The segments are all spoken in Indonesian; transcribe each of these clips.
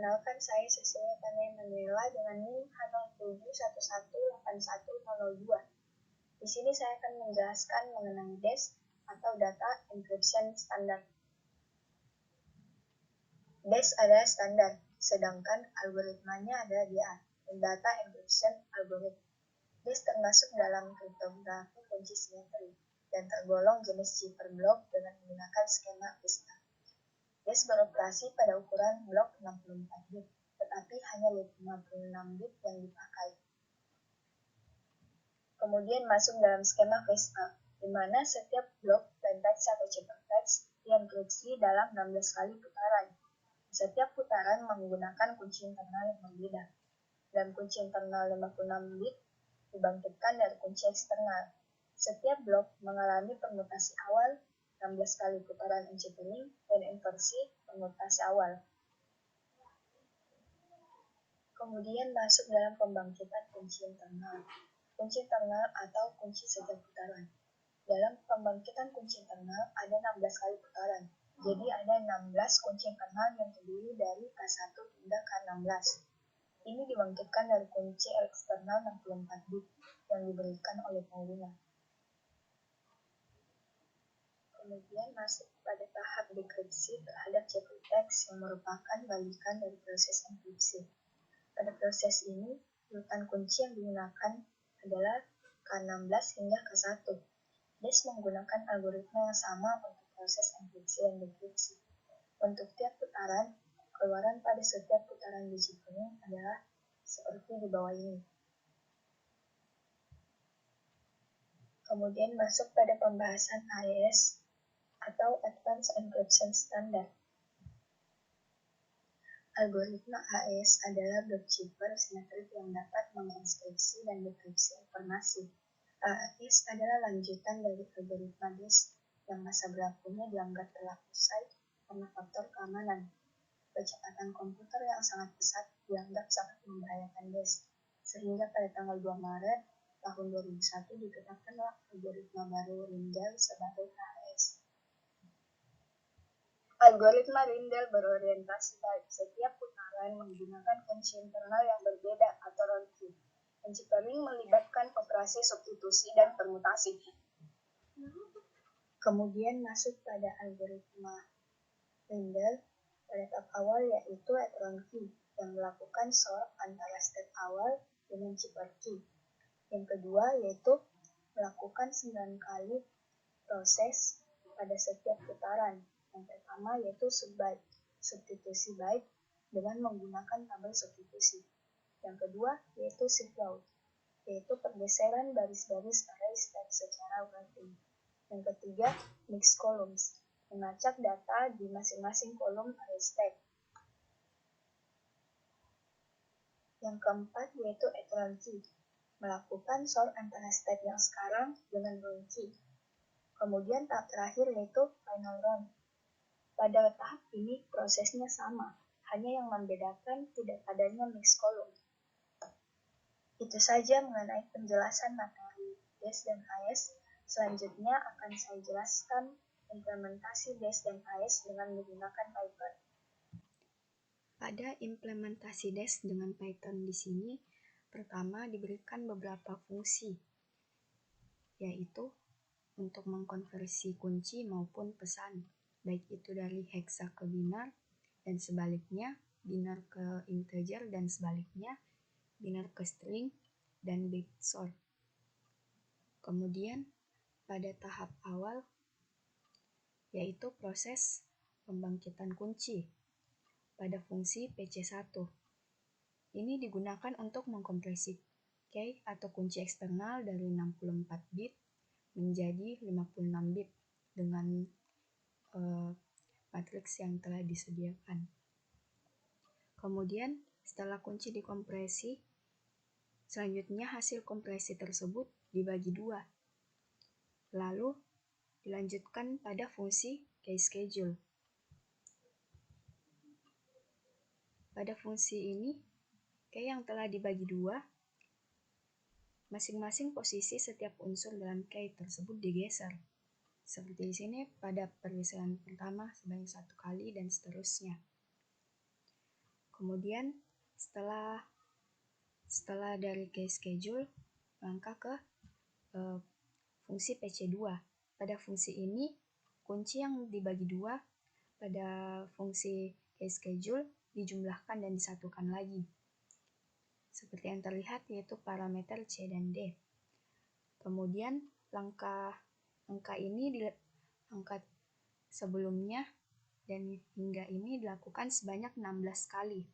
Perkenalkan, saya Cecilia Tanaya Mandela dengan NIM H0711810102. Di sini saya akan menjelaskan mengenai DES atau Data Encryption Standard. DES adalah standar, sedangkan algoritmanya adalah DR, Data Encryption Algorithm. DES termasuk dalam kriptografi kunci simetri dan tergolong jenis cipher block dengan menggunakan skema VISTA. DES beroperasi pada ukuran blok 64 bit, tetapi hanya 56 bit yang dipakai. Kemudian masuk dalam skema VESTA, di mana setiap blok plaintext atau ciphertext dienkripsi dalam 16 kali putaran. Setiap putaran menggunakan kunci internal yang berbeda, dan kunci internal 56 bit dibangkitkan dari kunci eksternal. Setiap blok mengalami permutasi awal 16 kali putaran enciphening dan inversi permutasi awal. Kemudian masuk dalam pembangkitan kunci internal. Kunci internal atau kunci setiap putaran. Dalam pembangkitan kunci internal ada 16 kali putaran. Jadi ada 16 kunci internal yang terdiri dari K1 hingga K16. Ini dibangkitkan dari kunci eksternal 64 bit yang diberikan oleh pengguna. Kemudian masuk pada tahap dekripsi terhadap ciphertext yang merupakan balikan dari proses enkripsi. Pada proses ini, urutan kunci yang digunakan adalah K16 hingga K1. DES menggunakan algoritma yang sama untuk proses enkripsi dan dekripsi. Untuk tiap putaran, keluaran pada setiap putaran dechiffering adalah seperti di bawah ini. Kemudian masuk pada pembahasan AES atau Advanced Encryption Standard. Algoritma AES adalah block cipher simetrik yang dapat menginskripsi dan dekripsi informasi. AES adalah lanjutan dari algoritma DES yang masa berlakunya dianggap telah usai karena faktor keamanan. Kecepatan komputer yang sangat pesat dianggap sangat membahayakan DES, sehingga pada tanggal 2 Maret tahun 2001 ditetapkanlah algoritma baru Ringdale sebagai AES. Algoritma Ringdale berorientasi baik. Setiap putaran menggunakan kunci internal yang berbeda atau round key. Enciphening melibatkan operasi substitusi dan permutasi. Kemudian masuk pada algoritma Ringdale pada tahap awal yaitu at round key yang melakukan sort antara step awal dengan cipher key. Yang kedua yaitu melakukan 9 kali proses pada setiap putaran. Yang pertama yaitu subbyte, substitusi byte dengan menggunakan tabel substitusi. Yang kedua yaitu shift load, yaitu pergeseran baris-baris array stack secara wrapping. Yang ketiga mix columns, mengacak data di masing-masing kolom array stack. Yang keempat yaitu at round key, melakukan sort antara stack yang sekarang dengan round key. Kemudian tahap terakhir yaitu final round. Pada tahap ini prosesnya sama, hanya yang membedakan tidak adanya mix column. Itu saja mengenai penjelasan materi DES dan AES. Selanjutnya akan saya jelaskan implementasi DES dan AES dengan menggunakan Python. Pada implementasi DES dengan Python di sini, pertama diberikan beberapa fungsi, yaitu untuk mengkonversi kunci maupun pesan, baik itu dari hexa ke binar dan sebaliknya, binar ke integer dan sebaliknya, binar ke string dan bit sort. Kemudian pada tahap awal yaitu proses pembangkitan kunci pada fungsi PC1. Ini digunakan untuk mengkompresi key atau kunci eksternal dari 64 bit menjadi 56 bit dengan matriks yang telah disediakan. Kemudian setelah kunci dikompresi, selanjutnya hasil kompresi tersebut dibagi dua. Lalu dilanjutkan pada fungsi key schedule. Pada fungsi ini, key yang telah dibagi dua, masing-masing posisi setiap unsur dalam key tersebut digeser. Seperti di sini pada pergeseran pertama sebanyak 1 kali dan seterusnya. Kemudian setelah dari schedule, langkah ke fungsi PC2. Pada fungsi ini, kunci yang dibagi dua pada fungsi schedule dijumlahkan dan disatukan lagi. Seperti yang terlihat yaitu parameter C dan D. Kemudian angka ini angka sebelumnya dan hingga ini dilakukan sebanyak 16 kali.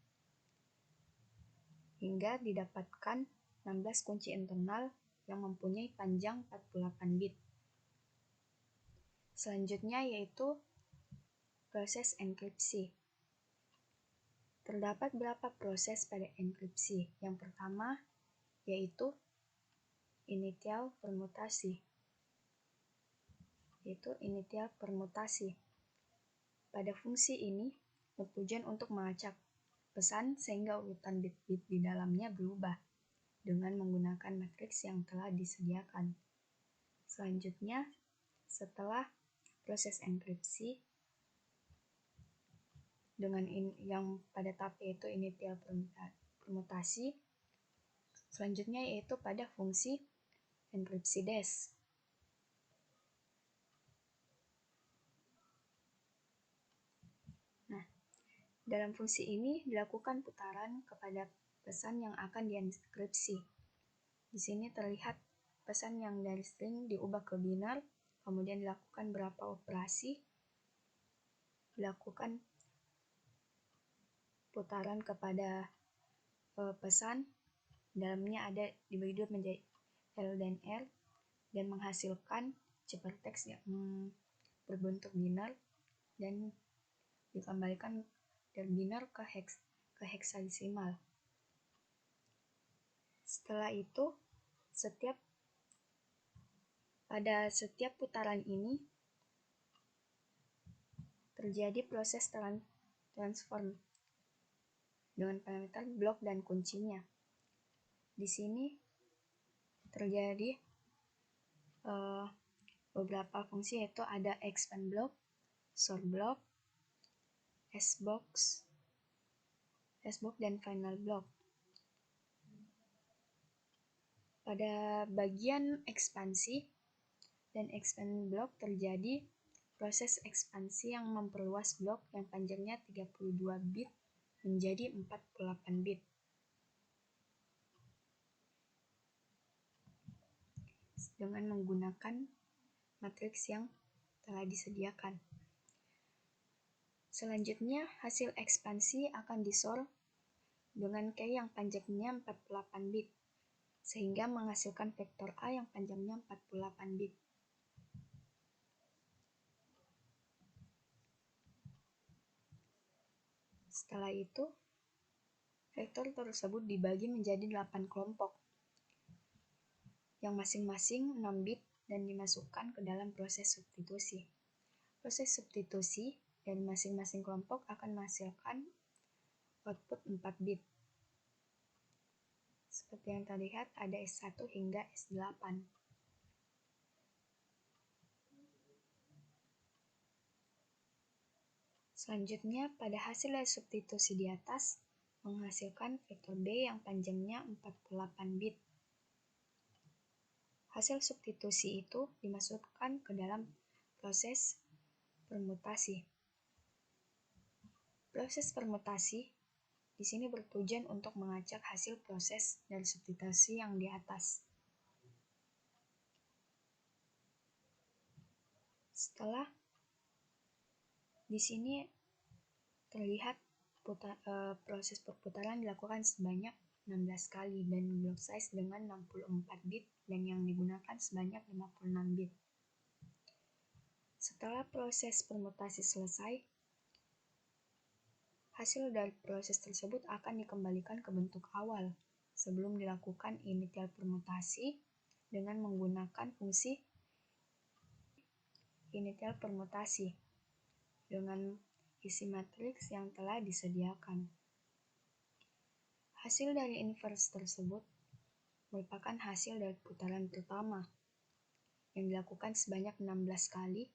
Hingga didapatkan 16 kunci internal yang mempunyai panjang 48 bit. Selanjutnya yaitu proses enkripsi. Terdapat beberapa proses pada enkripsi. Yang pertama yaitu initial permutasi. Pada fungsi ini bertujuan untuk melacak pesan sehingga urutan bit-bit di dalamnya berubah dengan menggunakan matriks yang telah disediakan. Selanjutnya, setelah proses enkripsi dengan yang pada tahap yaitu initial permutasi, selanjutnya yaitu pada fungsi enkripsi dash. Nah, dalam fungsi ini dilakukan putaran kepada pesan yang akan dienkripsi. Di sini terlihat pesan yang dari string diubah ke biner, kemudian dilakukan beberapa operasi, dilakukan putaran kepada pesan, dalamnya ada dibagi dua menjadi L dan R, dan menghasilkan ciphertext yang berbentuk biner dan dikembalikan dari biner ke heksadesimal. Setelah itu, pada setiap putaran ini terjadi proses transform dengan parameter blok dan kuncinya. Di sini terjadi beberapa fungsi yaitu ada expand block, sort block, sbox, dan final block. Pada bagian ekspansi dan expand block terjadi proses ekspansi yang memperluas blok yang panjangnya 32 bit menjadi 48 bit. Dengan menggunakan matriks yang telah disediakan. Selanjutnya, hasil ekspansi akan disort dengan key yang panjangnya 48 bit, sehingga menghasilkan vektor A yang panjangnya 48 bit. Setelah itu, vektor tersebut dibagi menjadi 8 kelompok, yang masing-masing 6 bit dan dimasukkan ke dalam proses substitusi. Proses substitusi dari masing-masing kelompok akan menghasilkan output 4 bit. Seperti yang terlihat ada S1 hingga S8. Selanjutnya, pada hasil dari substitusi di atas, menghasilkan vektor B yang panjangnya 48 bit. Hasil substitusi itu dimasukkan ke dalam proses permutasi. Proses permutasi di sini bertujuan untuk mengacak hasil proses dari substitusi yang di atas. Setelah di sini terlihat proses perputaran dilakukan sebanyak 16 kali dan block size dengan 64 bit dan yang digunakan sebanyak 56 bit. Setelah proses permutasi selesai, hasil dari proses tersebut akan dikembalikan ke bentuk awal sebelum dilakukan initial permutasi dengan menggunakan fungsi initial permutasi dengan isi matriks yang telah disediakan. Hasil dari inverse tersebut merupakan hasil dari putaran pertama yang dilakukan sebanyak 16 kali,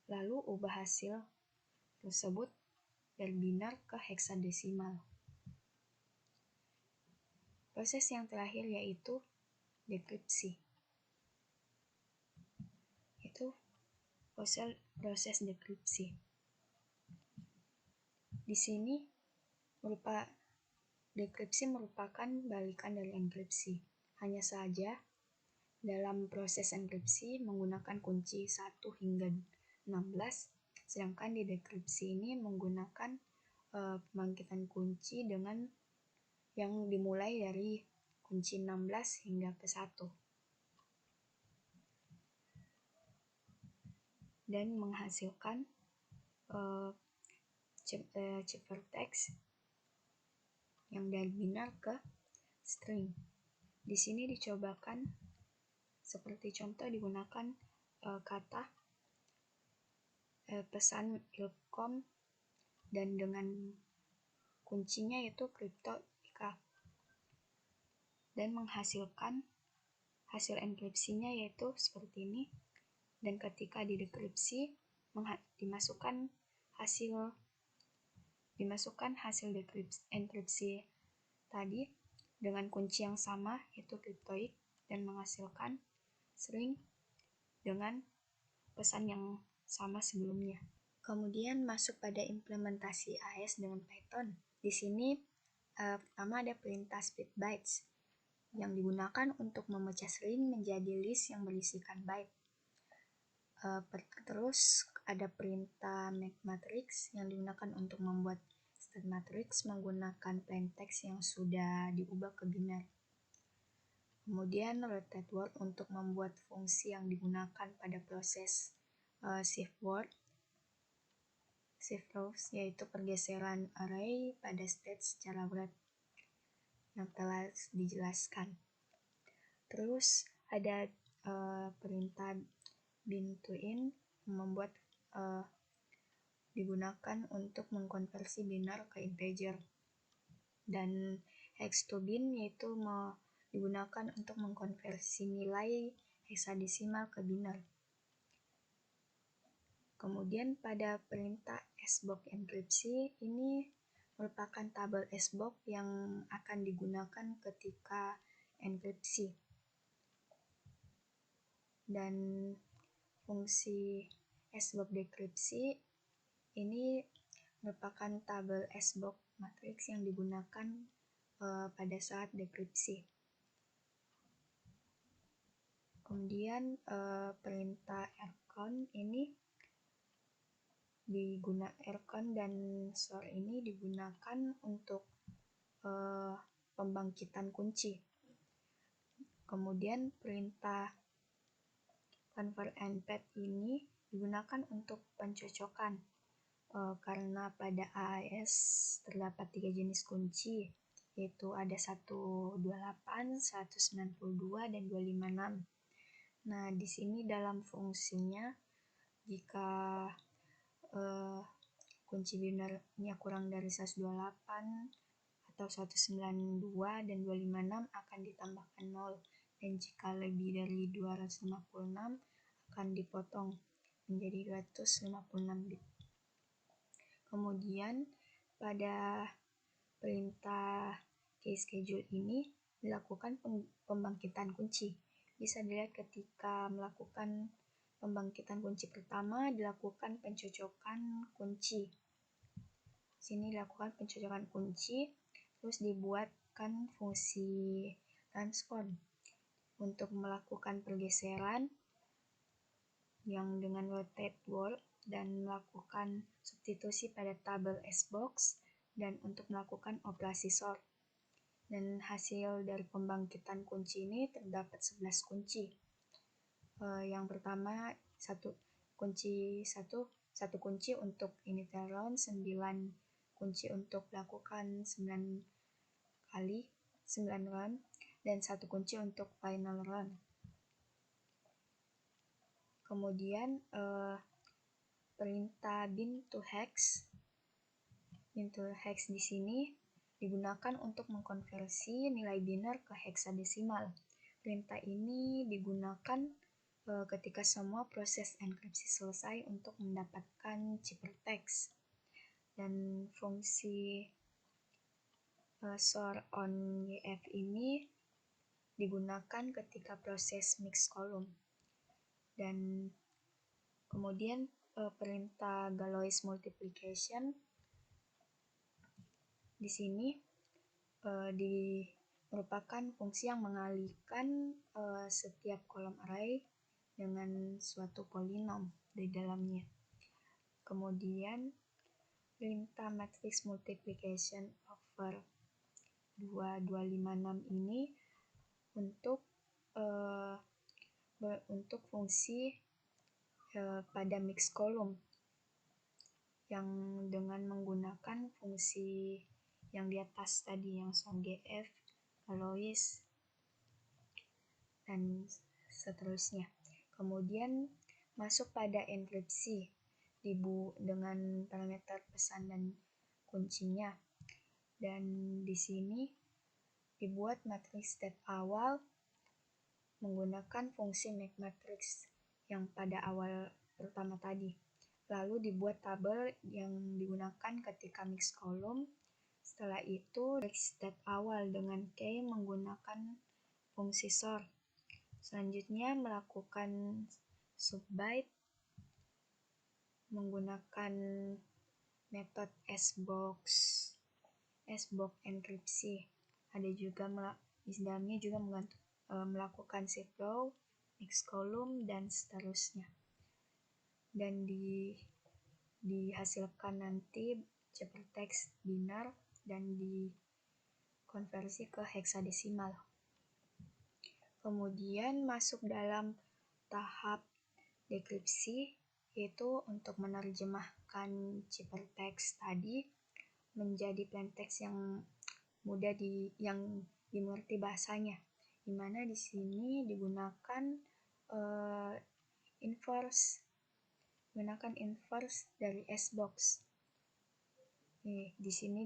lalu ubah hasil tersebut dari biner ke heksadesimal. Proses yang terakhir yaitu dekripsi. Itu proses dekripsi. Di sini dekripsi merupakan balikan dari enkripsi. Hanya saja dalam proses enkripsi menggunakan kunci 1 hingga 16, sedangkan di dekripsi ini menggunakan pembangkitan kunci dengan yang dimulai dari kunci 16 hingga ke 1. Dan menghasilkan ciphertext yang dari binar ke string. Di sini dicobakan seperti contoh digunakan kata pesan ilkom dan dengan kuncinya yaitu crypto.ika dan menghasilkan hasil enkripsinya yaitu seperti ini. Dan ketika didekripsi dimasukkan hasil enkripsi tadi dengan kunci yang sama yaitu cryptoid dan menghasilkan string dengan pesan yang sama sebelumnya. Kemudian masuk pada implementasi AES dengan Python. Di sini pertama ada perintah split bytes yang digunakan untuk memecah string menjadi list yang berisikan byte. Terus ada perintah make matrix yang digunakan untuk membuat state matrix menggunakan plain text yang sudah diubah ke binar. Kemudian rotate word untuk membuat fungsi yang digunakan pada proses shift rows, yaitu pergeseran array pada state secara berat yang telah dijelaskan. Terus ada perintah bin to int membuat digunakan untuk mengkonversi binar ke integer, dan hex to bin yaitu digunakan untuk mengkonversi nilai heksadesimal ke binar. Kemudian pada perintah sbox enkripsi ini merupakan tabel sbox yang akan digunakan ketika enkripsi. Dan fungsi sbox dekripsi ini merupakan tabel sbox matrix yang digunakan pada saat dekripsi. Kemudian perintah rcount ini rcount dan store ini digunakan untuk pembangkitan kunci. Kemudian perintah convert and path ini digunakan untuk pencocokan karena pada AES terdapat 3 jenis kunci, yaitu ada 128, 192, dan 256. Nah, di sini dalam fungsinya jika kunci binarnya kurang dari 128 atau 192 dan 256 akan ditambahkan 0, dan jika lebih dari 256 akan dipotong menjadi 256 bit. Kemudian pada perintah keySchedule ini dilakukan pembangkitan kunci. Bisa dilihat ketika melakukan pembangkitan kunci pertama dilakukan pencocokan kunci. Sini dilakukan pencocokan kunci, terus dibuatkan fungsi transform untuk melakukan pergeseran yang dengan rotate word dan melakukan substitusi pada tabel sbox dan untuk melakukan operasi sort. Dan hasil dari pembangkitan kunci ini terdapat 11 kunci. Yang pertama satu kunci untuk initial round, 9 kunci untuk melakukan 9 round, dan 1 kunci untuk final round. Kemudian perintah bin to hex di sini digunakan untuk mengkonversi nilai binar ke heksadesimal. Perintah ini digunakan ketika semua proses enkripsi selesai untuk mendapatkan ciphertext. Dan fungsi SOR on YF ini digunakan ketika proses mix column. Dan kemudian perintah Galois multiplication di sini merupakan fungsi yang mengalihkan setiap kolom array dengan suatu polinom di dalamnya. Kemudian perintah matrix multiplication over 2256 ini untuk fungsi pada mix column yang dengan menggunakan fungsi yang di atas tadi, yang SORGF, Galois, dan seterusnya. Kemudian masuk pada enkripsi dengan parameter pesan dan kuncinya. Dan di sini dibuat matriks step awal menggunakan fungsi make matrix yang pada awal pertama tadi. Lalu dibuat tabel yang digunakan ketika mix column. Setelah itu, step awal dengan key menggunakan fungsi SOR. Selanjutnya melakukan subbyte menggunakan metode sbox enkripsi. Ada juga di dalamnya juga melakukan shift row, mix column, dan seterusnya. Dan dihasilkan nanti ciphertext binar dan dikonversi ke heksadesimal. Kemudian masuk dalam tahap dekripsi, yaitu untuk menerjemahkan ciphertext tadi menjadi plaintext yang mudah yang dimengerti bahasanya, di mana di sini digunakan inverse dari sbox. Di sini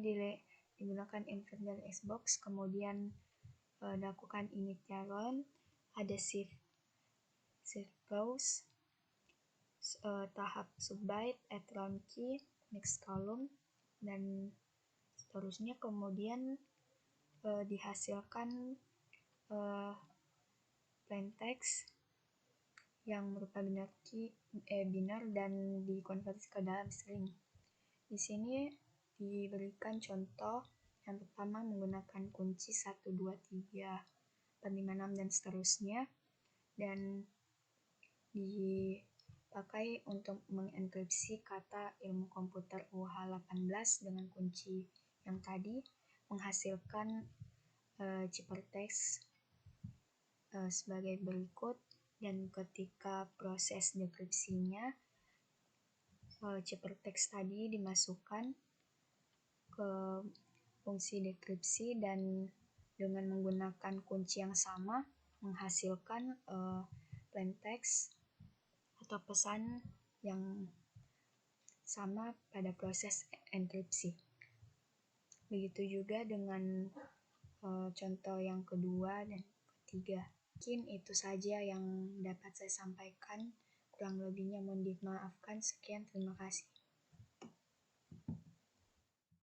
digunakan inverse dari sbox, kemudian lakukan initial, ada shift rows, tahap subbyte, add round key, mix column, dan seterusnya. Kemudian dihasilkan plaintext yang berupa binar dan dikonversi ke dalam string. Di sini diberikan contoh yang pertama menggunakan kunci 1, 2, 3, 4, 5, 6, dan seterusnya, dan dipakai untuk mengenkripsi kata ilmu komputer UH18 dengan kunci yang tadi, menghasilkan ciphertext sebagai berikut. Dan ketika proses dekripsinya, ciphertext tadi dimasukkan ke fungsi dekripsi dan dengan menggunakan kunci yang sama menghasilkan plaintext atau pesan yang sama pada proses enkripsi. Begitu juga dengan contoh yang kedua dan ketiga. Mungkin itu saja yang dapat saya sampaikan. Kurang lebihnya mohon dimaafkan. Sekian, terima kasih.